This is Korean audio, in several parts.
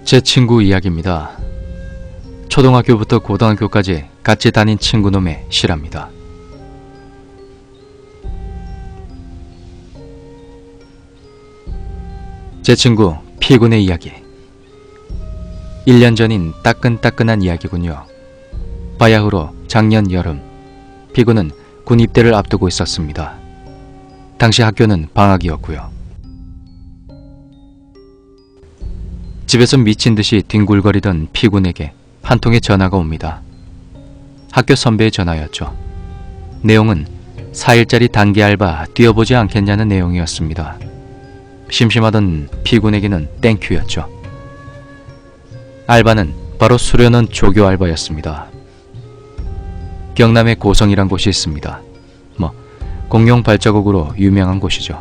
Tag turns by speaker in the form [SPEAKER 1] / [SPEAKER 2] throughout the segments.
[SPEAKER 1] 제 친구 이야기입니다. 초등학교부터 고등학교까지 같이 다닌 친구놈의 실화입니다. 제 친구 피군의 이야기. 1년 전인 따끈따끈한 이야기군요. 바야흐로 작년 여름, 피군은 군 입대를 앞두고 있었습니다. 당시 학교는 방학이었고요. 집에서 미친 듯이 뒹굴거리던 피군에게 한 통의 전화가 옵니다. 학교 선배의 전화였죠. 내용은 4일짜리 단기 알바 뛰어보지 않겠냐는 내용이었습니다. 심심하던 피군에게는 땡큐였죠. 알바는 바로 수련원 조교 알바였습니다. 경남에 고성이란 곳이 있습니다. 공룡 발자국으로 유명한 곳이죠.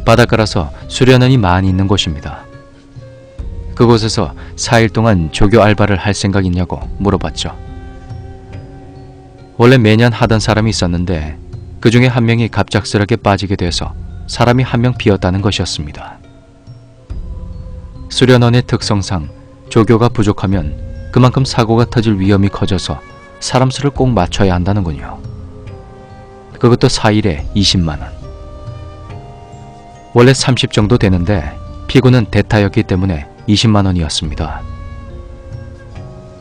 [SPEAKER 1] 바닷가라서 수련원이 많이 있는 곳입니다. 그곳에서 4일 동안 조교 알바를 할 생각 있냐고 물어봤죠. 원래 매년 하던 사람이 있었는데 그 중에 한 명이 갑작스럽게 빠지게 돼서 사람이 한 명 비었다는 것이었습니다. 수련원의 특성상 조교가 부족하면 그만큼 사고가 터질 위험이 커져서 사람 수를 꼭 맞춰야 한다는군요. 그것도 4일에 20만원. 원래 30 정도 되는데 피군은 대타였기 때문에 20만원이었습니다.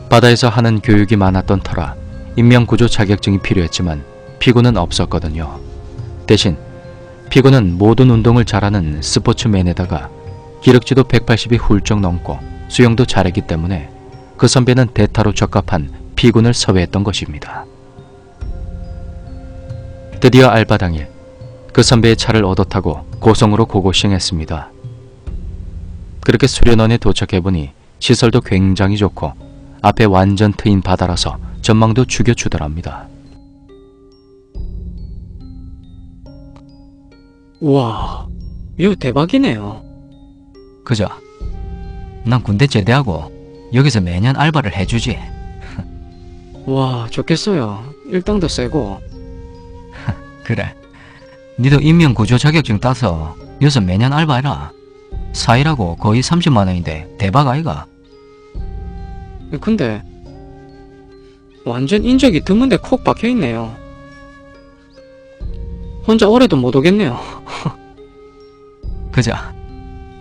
[SPEAKER 1] 바다에서 하는 교육이 많았던 터라 인명구조 자격증이 필요했지만 피군은 없었거든요. 대신 피군은 모든 운동을 잘하는 스포츠맨에다가 기력지도 180이 훌쩍 넘고 수영도 잘했기 때문에 그 선배는 대타로 적합한 피군을 섭외했던 것입니다. 드디어 알바 당일, 그 선배의 차를 얻어 타고 고성으로 고고싱했습니다. 그렇게 수련원에 도착해보니 시설도 굉장히 좋고 앞에 완전 트인 바다라서 전망도 죽여주더랍니다.
[SPEAKER 2] 우와, 이거 대박이네요.
[SPEAKER 3] 그죠? 난 군대 제대하고 여기서 매년 알바를 해주지.
[SPEAKER 2] 와, 좋겠어요. 일당도 세고.
[SPEAKER 3] 그래. 니도 인명구조 자격증 따서 여기서 매년 알바해라. 4일하고 거의 30만원인데 대박 아이가?
[SPEAKER 2] 근데 완전 인적이 드문데 콕 박혀있네요. 혼자 오래도 못 오겠네요.
[SPEAKER 3] 그죠?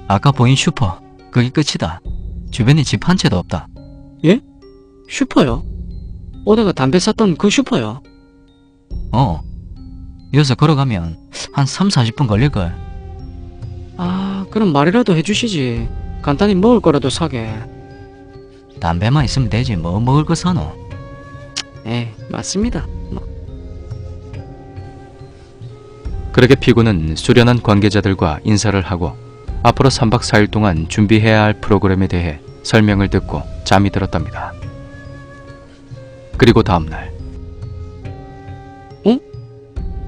[SPEAKER 3] 아까 보인 슈퍼 그게 끝이다. 주변에 집 한 채도 없다.
[SPEAKER 2] 예? 슈퍼요? 오다가 담배 샀던 그 슈퍼요?
[SPEAKER 3] 여기서 걸어가면 한 3-40분 걸릴걸.
[SPEAKER 2] 아, 그럼 말이라도 해주시지. 간단히 먹을 거라도 사게.
[SPEAKER 3] 담배만 있으면 되지 뭐 먹을 거 사노.
[SPEAKER 2] 에이, 맞습니다.
[SPEAKER 1] 그렇게 피군은 수련원 관계자들과 인사를 하고 앞으로 3박 4일 동안 준비해야 할 프로그램에 대해 설명을 듣고 잠이 들었답니다. 그리고 다음날,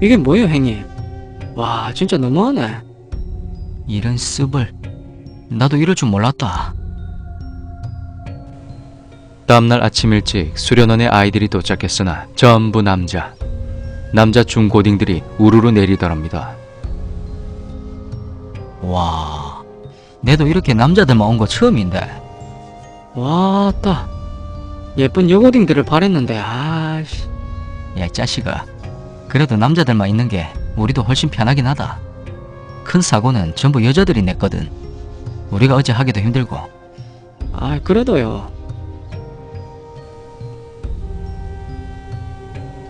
[SPEAKER 2] 이게 뭐예요, 형님? 와, 진짜 너무하네.
[SPEAKER 3] 이런 습을. 나도 이럴 줄 몰랐다.
[SPEAKER 1] 다음날 아침 일찍 수련원에 아이들이 도착했으나 전부 남자 중고딩들이 우르르 내리더랍니다.
[SPEAKER 3] 와, 내도 이렇게 남자들만 온 거 처음인데.
[SPEAKER 2] 와따, 예쁜 여고딩들을 바랬는데, 아씨.
[SPEAKER 3] 야, 이 자식아. 그래도 남자들만 있는 게 우리도 훨씬 편하긴 하다. 큰 사고는 전부 여자들이 냈거든. 우리가 어째 하기도 힘들고.
[SPEAKER 2] 아, 그래도요.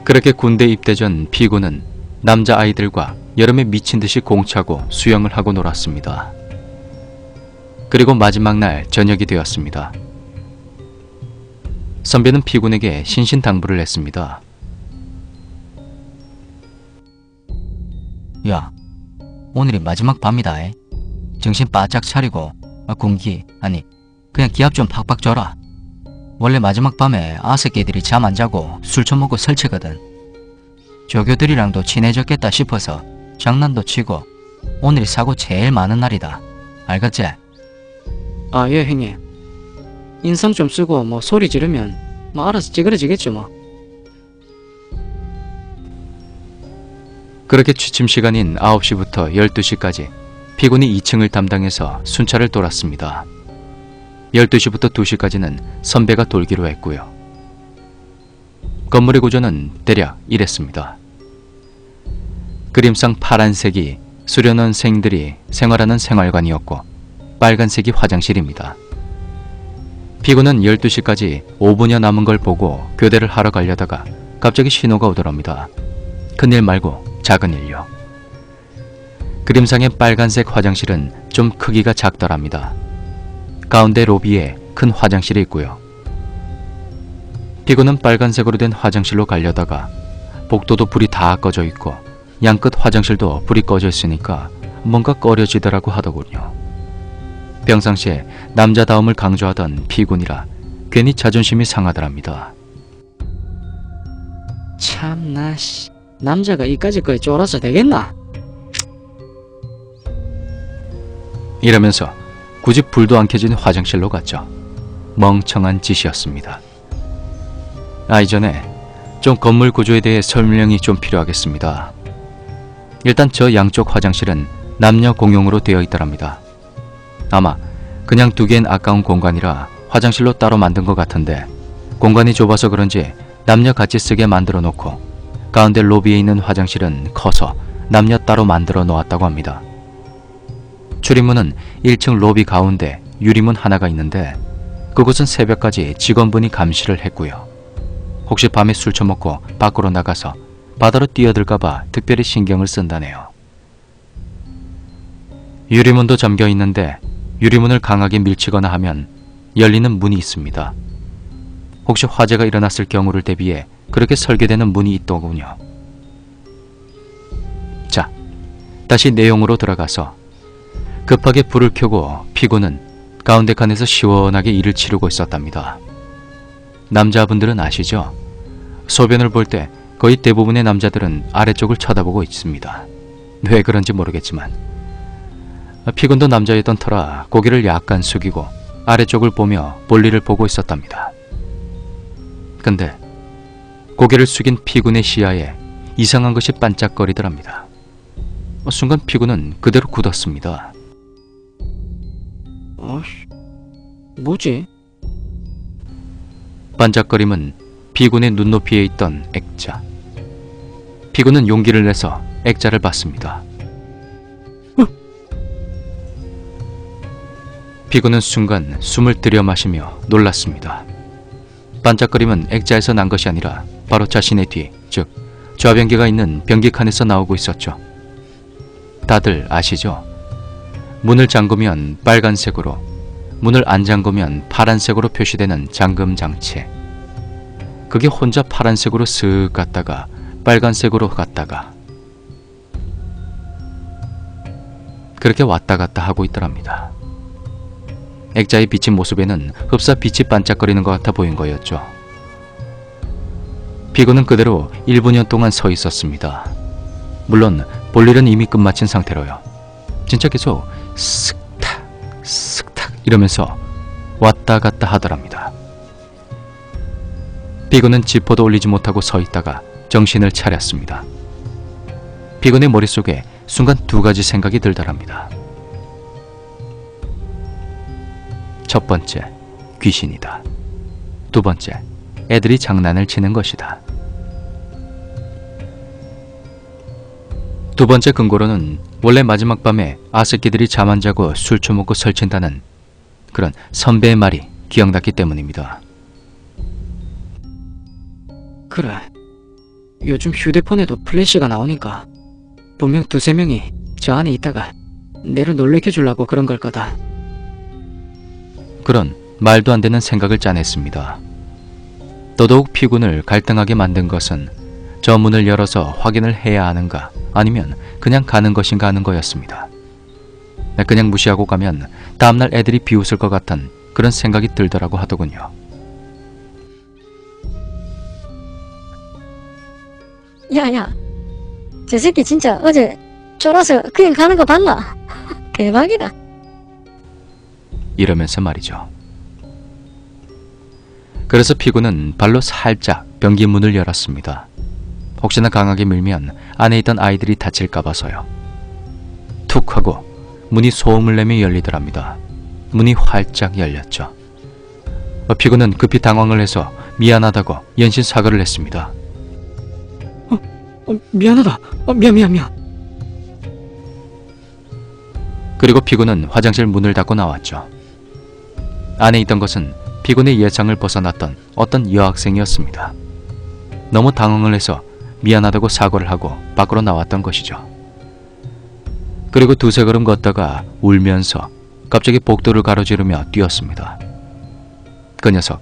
[SPEAKER 1] 그렇게 군대 입대 전 피군은 남자 아이들과 여름에 미친 듯이 공차고 수영을 하고 놀았습니다. 그리고 마지막 날 저녁이 되었습니다. 선배는 피군에게 신신당부를 했습니다.
[SPEAKER 3] 야, 오늘이 마지막 밤이다. 에? 정신 바짝 차리고 군기 아니 그냥 기합 좀 팍팍 줘라. 원래 마지막 밤에 아새끼들이 잠 안 자고 술 처먹고 설치거든. 조교들이랑도 친해졌겠다 싶어서 장난도 치고 오늘이 사고 제일 많은 날이다. 알겠지?
[SPEAKER 2] 아, 예, 형님. 인상 좀 쓰고 뭐 소리 지르면 뭐 알아서 찌그러지겠죠 뭐.
[SPEAKER 1] 그렇게 취침 시간인 9시부터 12시까지 피군이 2층을 담당해서 순찰을 돌았습니다. 12시부터 2시까지는 선배가 돌기로 했고요. 건물의 구조는 대략 이랬습니다. 그림상 파란색이 수련원생들이 생활하는 생활관이었고 빨간색이 화장실입니다. 피고는 12시까지 5분여 남은 걸 보고 교대를 하러 가려다가 갑자기 신호가 오더랍니다. 큰일 말고 작은 일요. 그림상의 빨간색 화장실은 좀 크기가 작더랍니다. 가운데 로비에 큰 화장실이 있고요. 피고는 빨간색으로 된 화장실로 가려다가 복도도 불이 다 꺼져 있고 양끝 화장실도 불이 꺼져 있으니까 뭔가 꺼려지더라고 하더군요. 평상시에 남자다움을 강조하던 피군이라 괜히 자존심이 상하더랍니다.
[SPEAKER 2] 참나 남자가 이까짓 거에 쫄아서 되겠나?
[SPEAKER 1] 이러면서 굳이 불도 안 켜진 화장실로 갔죠. 멍청한 짓이었습니다. 이전에 좀 건물 구조에 대해 설명이 좀 필요하겠습니다. 일단 저 양쪽 화장실은 남녀 공용으로 되어 있더랍니다. 아마 그냥 두기엔 아까운 공간이라 화장실로 따로 만든 것 같은데 공간이 좁아서 그런지 남녀 같이 쓰게 만들어 놓고 가운데 로비에 있는 화장실은 커서 남녀 따로 만들어 놓았다고 합니다. 출입문은 1층 로비 가운데 유리문 하나가 있는데 그곳은 새벽까지 직원분이 감시를 했고요. 혹시 밤에 술 처먹고 밖으로 나가서 바다로 뛰어들까봐 특별히 신경을 쓴다네요. 유리문도 잠겨 있는데 유리문을 강하게 밀치거나 하면 열리는 문이 있습니다. 혹시 화재가 일어났을 경우를 대비해 그렇게 설계되는 문이 있더군요. 자, 다시 내용으로 들어가서 급하게 불을 켜고 피고는 가운데 칸에서 시원하게 일을 치르고 있었답니다. 남자분들은 아시죠? 소변을 볼 때 거의 대부분의 남자들은 아래쪽을 쳐다보고 있습니다. 왜 그런지 모르겠지만 피군도 남자였던 터라 고개를 약간 숙이고 아래쪽을 보며 볼일을 보고 있었답니다. 근데 고개를 숙인 피군의 시야에 이상한 것이 반짝거리더랍니다. 순간 피군은 그대로 굳었습니다.
[SPEAKER 2] 뭐지?
[SPEAKER 1] 반짝거림은 피군의 눈높이에 있던 액자. 피군은 용기를 내서 액자를 봤습니다. 피군은 순간 숨을 들여마시며 놀랐습니다. 반짝거림은 액자에서 난 것이 아니라 바로 자신의 뒤, 즉 좌변기가 있는 변기칸에서 나오고 있었죠. 다들 아시죠? 문을 잠그면 빨간색으로, 문을 안 잠그면 파란색으로 표시되는 잠금 장치. 그게 혼자 파란색으로 슥 갔다가 빨간색으로 갔다가 그렇게 왔다 갔다 하고 있더랍니다. 액자에 비친 모습에는 흡사 빛이 반짝거리는 것 같아 보인 거였죠. 피고는 그대로 1분여 동안 서 있었습니다. 물론 볼일은 이미 끝마친 상태로요. 진짜 계속 슥탁 슥탁 이러면서 왔다 갔다 하더랍니다. 피고는 지퍼도 올리지 못하고 서 있다가 정신을 차렸습니다. 피고의 머릿속에 순간 두 가지 생각이 들더랍니다. 첫 번째, 귀신이다. 두 번째, 애들이 장난을 치는 것이다. 두 번째 근거로는 원래 마지막 밤에 아새끼들이 잠 안 자고 술 처먹고 설친다는 그런 선배의 말이 기억났기 때문입니다.
[SPEAKER 2] 그래. 요즘 휴대폰에도 플래시가 나오니까 분명 두세 명이 저 안에 있다가 내를 놀래켜 주려고 그런 걸 거다.
[SPEAKER 1] 그런 말도 안 되는 생각을 짜냈습니다. 더더욱 피군을 갈등하게 만든 것은 저 문을 열어서 확인을 해야 하는가 아니면 그냥 가는 것인가 하는 거였습니다. 그냥 무시하고 가면 다음날 애들이 비웃을 것 같은 그런 생각이 들더라고 하더군요.
[SPEAKER 4] 야야, 저 새끼 진짜 어제 쫄아서 그냥 가는 거 봤나? 대박이다.
[SPEAKER 1] 이러면서 말이죠. 그래서 피고는 발로 살짝 변기 문을 열었습니다. 혹시나 강하게 밀면 안에 있던 아이들이 다칠까 봐서요. 툭 하고 문이 소음을 내며 열리더랍니다. 문이 활짝 열렸죠. 피고는 급히 당황을 해서 미안하다고 연신 사과를 했습니다.
[SPEAKER 2] 미안하다. 미안.
[SPEAKER 1] 그리고 피고는 화장실 문을 닫고 나왔죠. 안에 있던 것은 피고의 예상을 벗어났던 어떤 여학생이었습니다. 너무 당황을 해서 미안하다고 사과를 하고 밖으로 나왔던 것이죠. 그리고 두세 걸음 걷다가 울면서 갑자기 복도를 가로지르며 뛰었습니다. 그 녀석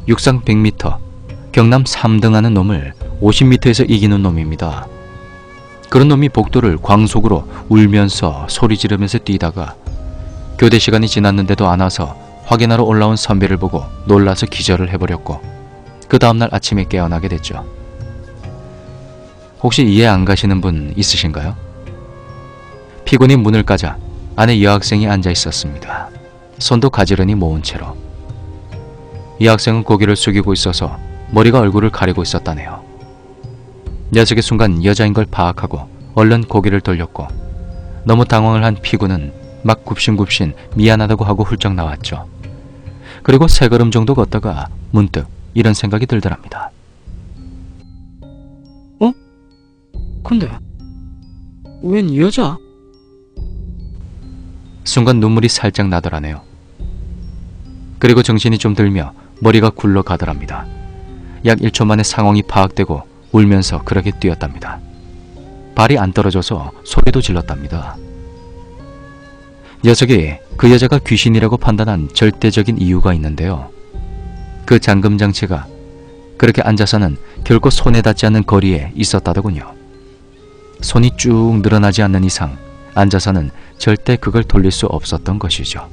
[SPEAKER 1] 육상 100m, 경남 3등 하는 놈을 50m에서 이기는 놈입니다. 그런 놈이 복도를 광속으로 울면서 소리 지르면서 뛰다가 교대 시간이 지났는데도 안 와서 확인하러 올라온 선배를 보고 놀라서 기절을 해버렸고 그 다음날 아침에 깨어나게 됐죠. 혹시 이해 안 가시는 분 있으신가요? 피고는 문을 까자 안에 여학생이 앉아 있었습니다. 손도 가지런히 모은 채로. 이 학생은 고개를 숙이고 있어서 머리가 얼굴을 가리고 있었다네요. 녀석의 순간 여자인 걸 파악하고 얼른 고개를 돌렸고 너무 당황을 한 피고는 막 굽신굽신 미안하다고 하고 훌쩍 나왔죠. 그리고 세 걸음 정도 걷다가 문득 이런 생각이 들더랍니다.
[SPEAKER 2] 근데 웬 이 여자?
[SPEAKER 1] 순간 눈물이 살짝 나더라네요. 그리고 정신이 좀 들며 머리가 굴러가더랍니다. 약 1초 만에 상황이 파악되고 울면서 그렇게 뛰었답니다. 발이 안 떨어져서 소리도 질렀답니다. 녀석이 그 여자가 귀신이라고 판단한 절대적인 이유가 있는데요. 그 잠금 장치가 그렇게 앉아서는 결코 손에 닿지 않는 거리에 있었다더군요. 손이 쭉 늘어나지 않는 이상 앉아서는 절대 그걸 돌릴 수 없었던 것이죠.